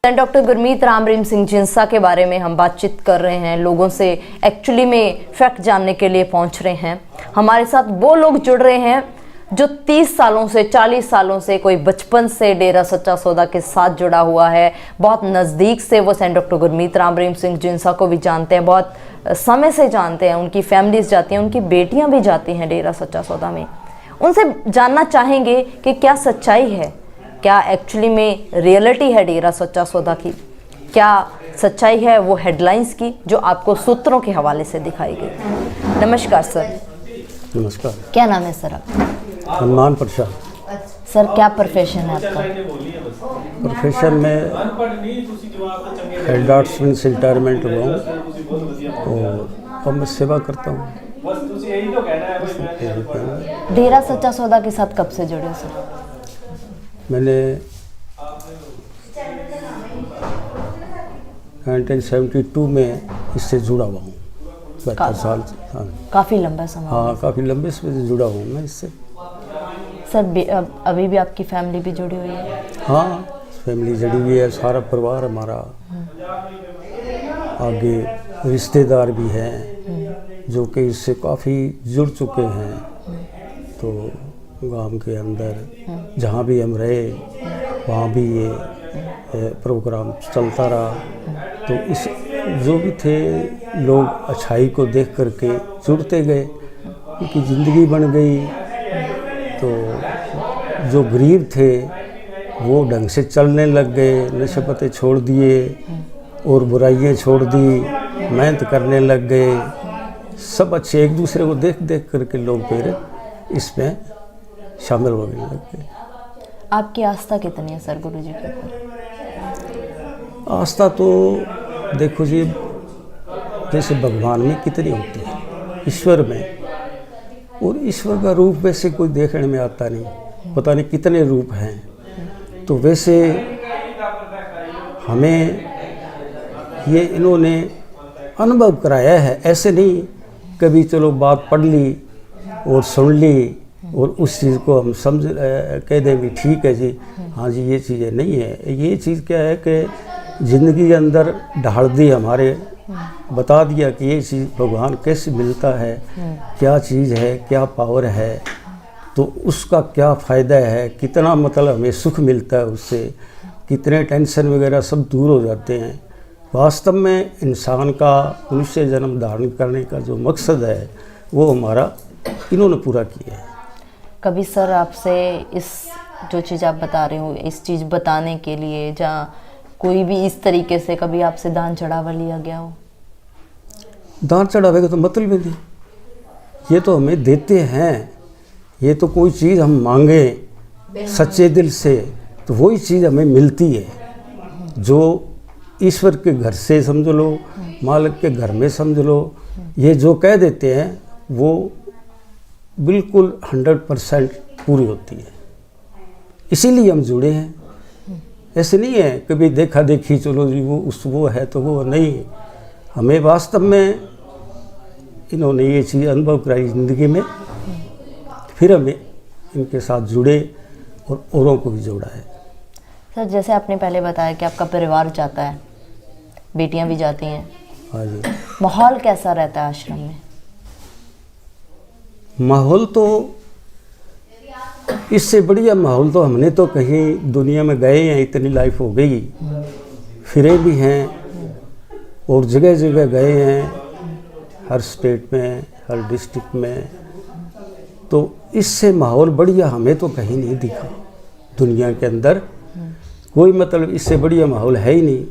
Doctor Gurmeet Ram Rahim Singh जिंसा के बारे में हम बातचीत कर रहे हैं, लोगों से एक्चुअली में फैक्ट जानने के लिए पहुंच रहे हैं। हमारे साथ वो लोग जुड़ रहे हैं जो 30 सालों से 40 सालों से, कोई बचपन से डेरा सच्चा सौदा के साथ जुड़ा हुआ है, बहुत नज़दीक से वो सेंट डॉक्टर गुरमीत राम रहीम सिंह जिंसा को भी जानते हैं, बहुत समय से जानते हैं। उनकी फैमिलीज जाती हैं, उनकी बेटियां भी जाती हैं डेरा सच्चा सौदा में। उनसे जानना चाहेंगे कि क्या सच्चाई है, क्या एक्चुअली में रियलिटी है डेरा सच्चा सौदा की, क्या सच्चाई है वो हेडलाइंस की जो आपको सूत्रों के हवाले से दिखाई गई। नमस्कार सर। नमस्कार। क्या नाम है सर आपका? हनुमान प्रसाद। सर क्या प्रोफेशन है आपका? प्रोफेशन में एडॉट्समेंट से रिटायरमेंट हुआ हूँ और अब मैं सेवा करता हूँ। डेरा सच्चा सौदा के साथ कब से जुड़े सर? मैंने 1972 में इससे जुड़ा हुआ हूँ, 72 साल से। हाँ, काफ़ी लंबा समय। हाँ, काफ़ी लंबे समय से जुड़ा हूँ मैं इससे। सर अभी भी आपकी फैमिली भी जुड़ी हुई है? हाँ, फैमिली जुड़ी हुई है, सारा परिवार हमारा, आगे रिश्तेदार भी हैं जो कि इससे काफ़ी जुड़ चुके हैं। तो गांव के अंदर जहाँ भी हम रहे वहाँ भी ये प्रोग्राम चलता रहा। तो इस जो भी थे लोग अच्छाई को देख करके जुड़ते गए, उनकी ज़िंदगी बन गई। तो जो गरीब थे वो ढंग से चलने लग गए, नशे पत्ते छोड़ दिए और बुराइयाँ छोड़ दी, मेहनत करने लग गए। सब अच्छे, एक दूसरे को देख देख करके लोग फिर इसमें शामिल होने लग गए। आपकी आस्था कितनी है सर गुरु जी के ऊपर? आस्था तो देखो जी, जैसे भगवान में कितनी होती है, ईश्वर में, और ईश्वर का रूप वैसे कोई देखने में आता नहीं, पता नहीं कितने रूप हैं। तो वैसे हमें ये इन्होंने अनुभव कराया है, ऐसे नहीं कभी चलो बात पढ़ ली और सुन ली और उस चीज़ को हम समझ कह दें भी ठीक है जी, हाँ जी ये चीज़ें नहीं है। ये चीज़ क्या है कि ज़िंदगी के अंदर ढाल दी हमारे, बता दिया कि ये चीज़ भगवान कैसे मिलता है, क्या चीज़ है, क्या पावर है, तो उसका क्या फ़ायदा है, कितना मतलब हमें सुख मिलता है उससे, कितने टेंशन वगैरह सब दूर हो जाते हैं। वास्तव में इंसान का मनुष्य जन्म धारण करने का जो मकसद है वो हमारा इन्होंने पूरा किया है। कभी सर आपसे इस जो चीज़ आप बता रहे हो, इस चीज़ बताने के लिए जहाँ कोई भी इस तरीके से कभी आपसे दान चढ़ावा लिया गया हो? दान चढ़ावे का तो मतलब ही नहीं, ये तो हमें देते हैं। ये तो कोई चीज़ हम मांगे सच्चे दिल से तो वही चीज़ हमें मिलती है। जो ईश्वर के घर से समझ लो, मालिक के घर में समझ लो, ये जो कह देते हैं वो बिल्कुल 100% पूरी होती है। इसीलिए हम जुड़े हैं। ऐसे नहीं है कभी देखा देखी चलो जी वो है तो वो नहीं। हमें वास्तव में इन्होंने ये चीज़ अनुभव कराई ज़िंदगी में, फिर हमें इनके साथ जुड़े और औरों को भी जोड़ा है। सर जैसे आपने पहले बताया कि आपका परिवार जाता है, बेटियां भी जाती हैं, हाँ जी। माहौल कैसा रहता है आश्रम में? माहौल तो इससे बढ़िया माहौल तो हमने तो कहीं दुनिया में गए हैं, इतनी लाइफ हो गई, फिरे भी हैं और जगह जगह गए हैं, हर स्टेट में, हर डिस्ट्रिक्ट में। तो इससे माहौल बढ़िया हमें तो कहीं नहीं दिखा दुनिया के अंदर। कोई मतलब इससे बढ़िया माहौल है ही नहीं।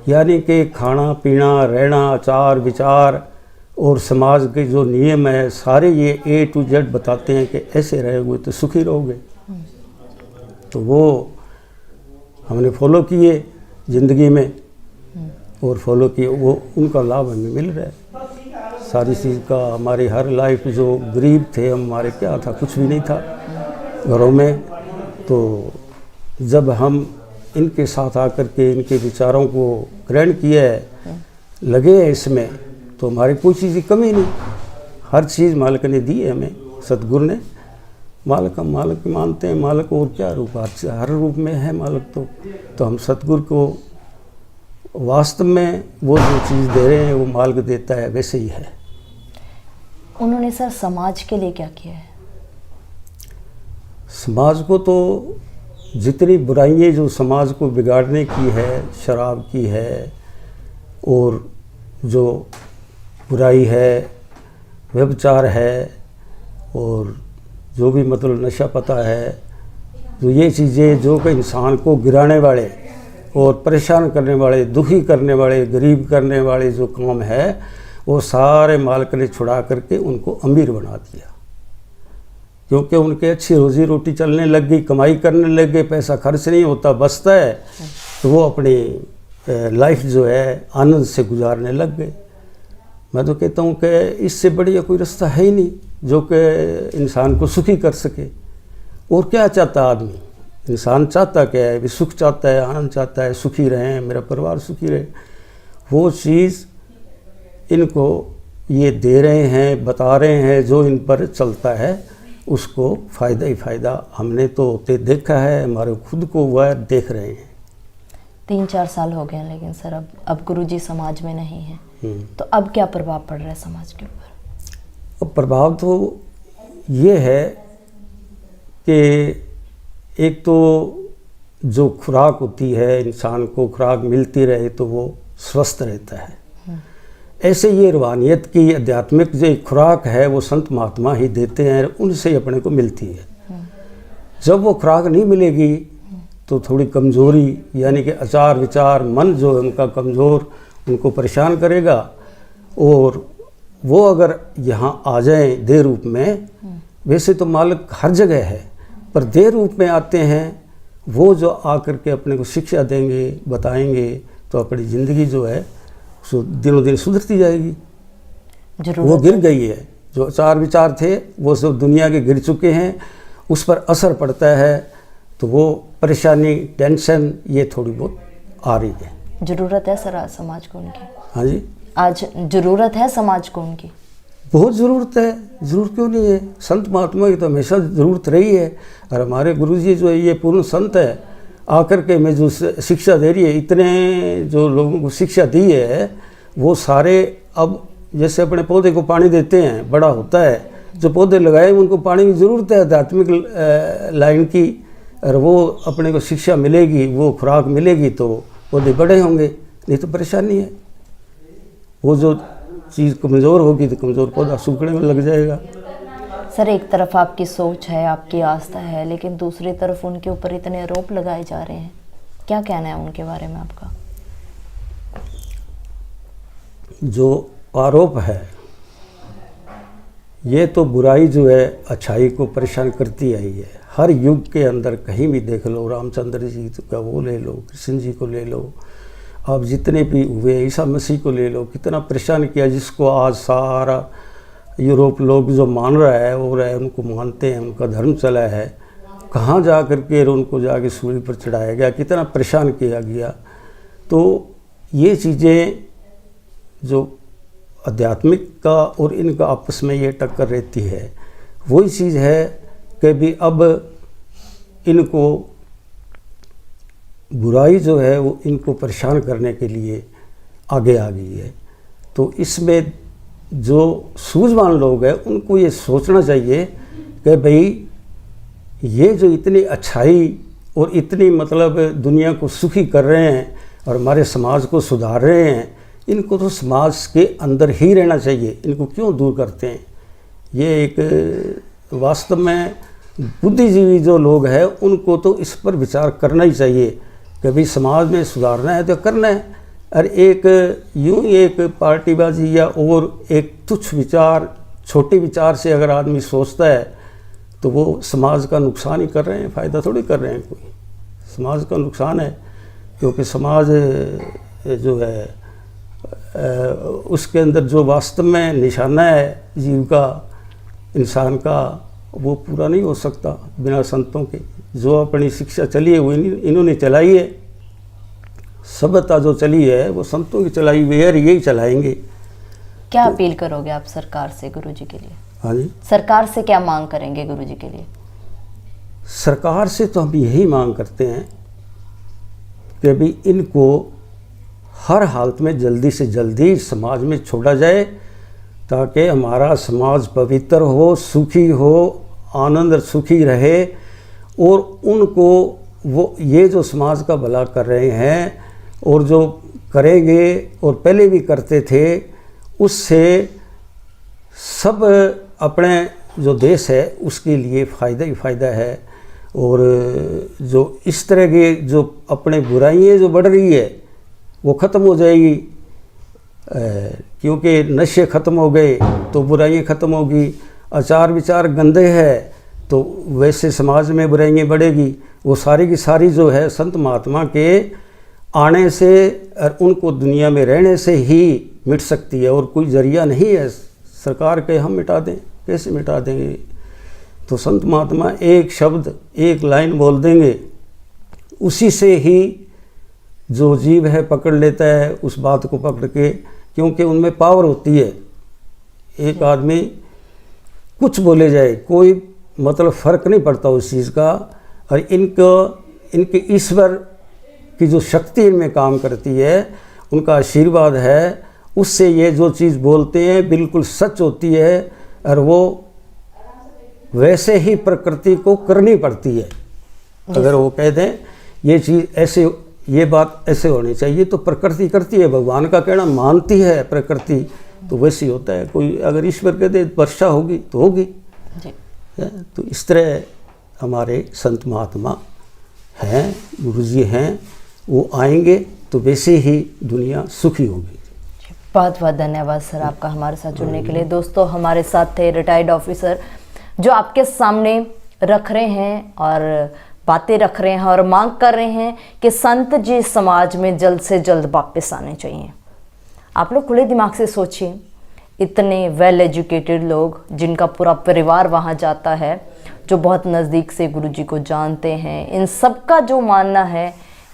यानी कि खाना पीना, रहना, आचार विचार और समाज के जो नियम है सारे ये A to Z बताते हैं कि ऐसे रहोगे तो सुखी रहोगे। तो वो हमने फॉलो किए ज़िंदगी में और फॉलो किए, वो उनका लाभ हमें मिल रहा है। सारी चीज़ का हमारी हर लाइफ, जो गरीब थे हमारे क्या था, कुछ भी नहीं था घरों में। तो जब हम इनके साथ आकर के इनके विचारों को ग्रहण किया है, लगे हैं इसमें, तो हमारी कोई चीज़ की कमी नहीं, हर चीज़ मालिक ने दी है हमें, सतगुरु ने। मालिक हम मालिक मानते हैं। मालिक और क्या रूप, हर रूप में है मालिक। तो हम सतगुरु को वास्तव में वो जो चीज़ दे रहे हैं वो मालिक देता है, वैसे ही है। उन्होंने सर समाज के लिए क्या किया है? समाज को तो जितनी बुराइयाँ जो समाज को बिगाड़ने की है, शराब की है और जो बुराई है, व्यभिचार है और जो भी मतलब नशा पता है, जो ये चीज़ें जो कि इंसान को गिराने वाले और परेशान करने वाले, दुखी करने वाले, गरीब करने वाले जो काम है, वो सारे मालिक ने छुड़ा करके उनको अमीर बना दिया। क्योंकि उनके अच्छी रोजी रोटी चलने लग गई, कमाई करने लग गए, पैसा खर्च नहीं होता, बचता है, तो वो अपनी लाइफ जो है आनंद से गुजारने लग गए। मैं तो कहता हूँ कि इससे बढ़िया कोई रास्ता है ही नहीं जो कि इंसान को सुखी कर सके। और क्या चाहता आदमी, इंसान चाहता क्या है? भी सुख चाहता है, आनंद चाहता है, सुखी रहें, मेरा परिवार सुखी रहे। वो चीज़ इनको ये दे रहे हैं, बता रहे हैं, जो इन पर चलता है उसको फ़ायदा ही फ़ायदा हमने तो होते देखा है, हमारे खुद को हुआ है, देख रहे हैं। 3-4 साल हो गए हैं, लेकिन सर अब गुरुजी समाज में नहीं हैं, तो अब क्या प्रभाव पड़ रहा है समाज के ऊपर? अब प्रभाव तो ये है कि एक तो जो खुराक होती है, इंसान को खुराक मिलती रहे तो वो स्वस्थ रहता है। ऐसे ये रूहानियत की आध्यात्मिक जो एक खुराक है वो संत महात्मा ही देते हैं, उनसे ही अपने को मिलती है। जब वो खुराक नहीं मिलेगी तो थोड़ी कमज़ोरी, यानी कि आचार विचार, मन जो है उनका कमज़ोर, उनको परेशान करेगा। और वो अगर यहाँ आ जाएं देह रूप में, वैसे तो मालिक हर जगह है, पर देह रूप में आते हैं, वो जो आकर के अपने को शिक्षा देंगे, बताएंगे, तो अपनी ज़िंदगी जो है दिनों दिन सुधरती जाएगी। वो गिर गई है, जो आचार विचार थे वो सब दुनिया के गिर चुके हैं, उस पर असर पड़ता है, तो वो परेशानी, टेंशन ये थोड़ी बहुत आ रही है। ज़रूरत है सर आज समाज को उनकी? हाँ जी, आज ज़रूरत है समाज को उनकी? बहुत ज़रूरत है। ज़रूरत क्यों नहीं है? संत महात्मा की तो हमेशा ज़रूरत रही है। और हमारे गुरुजी जो है ये पूर्ण संत है, आकर के मैं जो शिक्षा दे रही है, इतने जो लोगों को शिक्षा दी है, वो सारे अब जैसे अपने पौधे को पानी देते हैं, बड़ा होता है, जो पौधे लगाए उनको पानी की ज़रूरत है आध्यात्मिक लाइन की, और वो अपने को शिक्षा मिलेगी, वो खुराक मिलेगी तो पौधे बड़े होंगे, नहीं तो परेशानी है। वो जो चीज़ कमज़ोर होगी तो कमज़ोर पौधा सूखने में लग जाएगा। सर एक तरफ आपकी सोच है, आपकी आस्था है, लेकिन दूसरी तरफ उनके ऊपर इतने आरोप लगाए जा रहे हैं, क्या कहना है उनके बारे में आपका? जो आरोप है ये तो बुराई जो है अच्छाई को परेशान करती आई है। हर युग के अंदर कहीं भी देख लो, रामचंद्र जी का वो ले लो, कृष्ण जी को ले लो, अब जितने भी हुए, ईसा मसीह को ले लो, कितना परेशान किया, जिसको आज सारा यूरोप लोग जो मान रहा है वो रहा है, उनको मानते हैं, उनका धर्म चला है, कहाँ जा कर के उनको जाके सूली पर चढ़ाया गया, कितना परेशान किया गया। तो ये चीज़ें जो आध्यात्मिक का और इनका आपस में ये टक्कर रहती है, वही चीज़ है कि भी अब इनको बुराई जो है वो इनको परेशान करने के लिए आगे आ गई है। तो इसमें जो सूझवान लोग हैं उनको ये सोचना चाहिए कि भाई ये जो इतनी अच्छाई और इतनी मतलब दुनिया को सुखी कर रहे हैं और हमारे समाज को सुधार रहे हैं, इनको तो समाज के अंदर ही रहना चाहिए, इनको क्यों दूर करते हैं? ये एक वास्तव में बुद्धिजीवी जो लोग हैं उनको तो इस पर विचार करना ही चाहिए कि भाई समाज में सुधारना है तो करना है। और एक यूं ही एक पार्टीबाजी या और एक तुच्छ विचार, छोटे विचार से अगर आदमी सोचता है तो वो समाज का नुकसान ही कर रहे हैं, फ़ायदा थोड़ी कर रहे हैं। कोई समाज का नुकसान है, क्योंकि समाज जो है उसके अंदर जो वास्तव में निशाना है जीव का, इंसान का, वो पूरा नहीं हो सकता बिना संतों के। जो अपनी शिक्षा चली है वो इन्होंने चलाई है, सभ्यता जो चली है वो संतों की चलाई हुई है, यही चलाएंगे। क्या अपील करोगे आप सरकार से गुरुजी के लिए? हाँ जी, सरकार से क्या मांग करेंगे गुरुजी के लिए? सरकार से तो हम यही मांग करते हैं कि अभी इनको हर हालत में जल्दी से जल्दी समाज में छोड़ा जाए, ताकि हमारा समाज पवित्र हो, सुखी हो, आनंद सुखी रहे। और उनको वो ये जो समाज का भला कर रहे हैं और जो करेंगे और पहले भी करते थे, उससे सब अपने जो देश है उसके लिए फ़ायदा ही फ़ायदा है। और जो इस तरह की जो अपने बुराइयाँ जो बढ़ रही है वो ख़त्म हो जाएगी, क्योंकि नशे ख़त्म हो गए तो बुराइयाँ ख़त्म होगी। आचार विचार गंदे हैं तो वैसे समाज में बुराइयाँ बढ़ेगी। वो सारी की सारी जो है संत महात्मा के आने से और उनको दुनिया में रहने से ही मिट सकती है, और कोई जरिया नहीं है सरकार के हम मिटा दें, कैसे मिटा देंगे। तो संत महात्मा एक शब्द एक लाइन बोल देंगे, उसी से ही जो जीव है पकड़ लेता है उस बात को पकड़ के, क्योंकि उनमें पावर होती है। एक आदमी कुछ बोले जाए कोई मतलब फ़र्क नहीं पड़ता उस चीज़ का, और इनके ईश्वर की जो शक्ति इनमें काम करती है, उनका आशीर्वाद है, उससे ये जो चीज़ बोलते हैं बिल्कुल सच होती है, और वो वैसे ही प्रकृति को करनी पड़ती है। अगर वो कह दें ये चीज़ ऐसे, ये बात ऐसे होनी चाहिए, तो प्रकृति करती है। भगवान का कहना मानती है प्रकृति, तो वैसे ही होता है। कोई अगर ईश्वर कह दे वर्षा होगी तो होगी। तो इस तरह हमारे संत महात्मा हैं, गुरुजी हैं, वो आएंगे तो वैसे ही दुनिया सुखी होगी। बहुत बहुत धन्यवाद सर आपका हमारे साथ जुड़ने के लिए। दोस्तों, हमारे साथ थे रिटायर्ड ऑफिसर जो आपके सामने रख रहे हैं और बातें रख रहे हैं और मांग कर रहे हैं कि संत जी समाज में जल्द से जल्द वापस आने चाहिए। आप लोग खुले दिमाग से सोचिए, इतने वेल एजुकेटेड लोग जिनका पूरा परिवार वहाँ जाता है, जो बहुत नज़दीक से गुरुजी को जानते हैं, इन सब का जो मानना है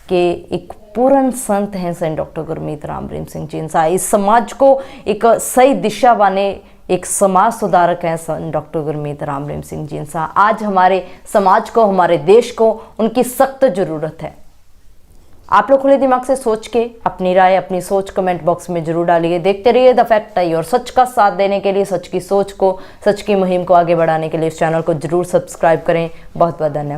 कि एक पूर्ण संत हैं सेंट डॉक्टर गुरमीत राम रहीम सिंह जींसा। इस समाज को एक सही दिशा वाले एक समाज सुधारक हैं सेंट डॉक्टर गुरमीत राम रहीम सिंह जींसा। आज हमारे समाज को, हमारे देश को उनकी सख्त ज़रूरत है। आप लोग खुले दिमाग से सोच के अपनी राय, अपनी सोच कमेंट बॉक्स में जरूर डालिए। देखते रहिए द फैक्ट आई, और सच का साथ देने के लिए, सच की सोच को, सच की मुहिम को आगे बढ़ाने के लिए इस चैनल को जरूर सब्सक्राइब करें। बहुत बहुत धन्यवाद।